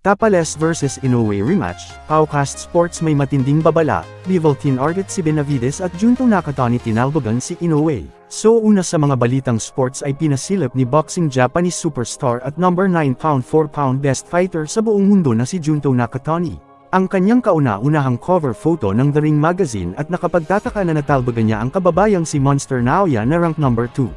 Tapales vs Inoue rematch, Paucast Sports may matinding babala, Bivol tinarget si Benavides at Junto Nakatani tinalbogan si Inoue. So una sa mga balitang sports ay pinasilip ni boxing Japanese superstar at number 9 pound 4 pound best fighter sa buong mundo na si Junto Nakatani. Ang kanyang kauna-unahang cover photo ng The Ring magazine at nakapagtataka na natalbogan niya ang kababayang si Monster Naoya na rank number 2.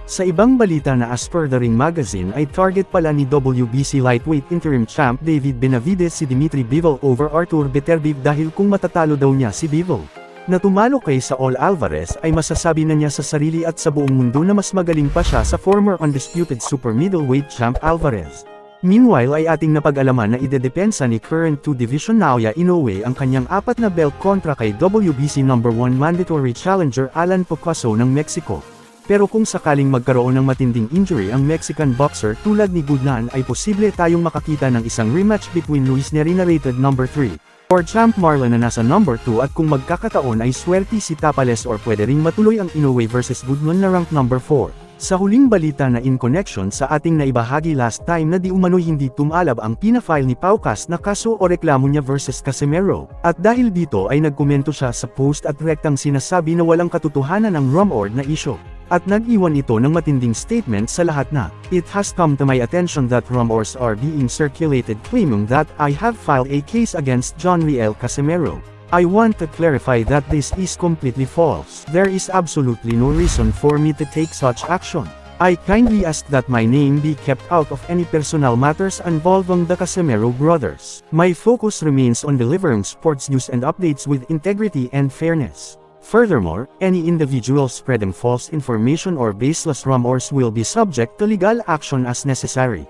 Sa ibang balita na as per The Ring magazine ay target pala ni WBC lightweight interim champ David Benavides si Dimitri Bivol over Artur Beterbiev dahil kung matatalo daw niya si Bivol na tumalo kay Saul Alvarez ay masasabi na niya sa sarili at sa buong mundo na mas magaling pa siya sa former undisputed super middleweight champ Alvarez. Meanwhile ay ating napag-alaman na idedepensa ni current 2 division Naoya Inoue ang kanyang 4 na belt kontra kay WBC No. 1 mandatory challenger Alan Picasso ng Mexico. Pero kung sakaling magkaroon ng matinding injury ang Mexican boxer tulad ni Goodman ay posible tayong makakita ng isang rematch between Luis Neri na rated number 3 or Champ Marlon na nasa number 2 at kung magkakataon ay swerte si Tapales or pwede ring matuloy ang Inoue vs Goodman na rank number 4. Sa huling balita na in connection sa ating naibahagi last time na di umano'y hindi tumalab ang pinafile ni Paucast na kaso o reklamo niya versus Casimero, at dahil dito ay nagkomento siya sa post at rektang sinasabi na walang katotohanan ang Rumord na issue. At nag-iwan ito ng matinding statement sa lahat na, "It has come to my attention that rumors are being circulated claiming that I have filed a case against John Riel Casimero. I want to clarify that this is completely false. There is absolutely no reason for me to take such action. I kindly ask that my name be kept out of any personal matters involving the Casimero brothers. My focus remains on delivering sports news and updates with integrity and fairness. Furthermore, any individual spreading false information or baseless rumors will be subject to legal action as necessary."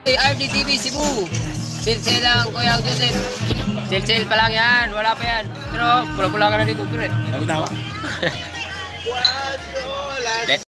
RDTV Cebu. Sale lang Kuya Joseph. Sale pa lang yan. Wala pa yan. Pero pula-pula ka na dito. Pero.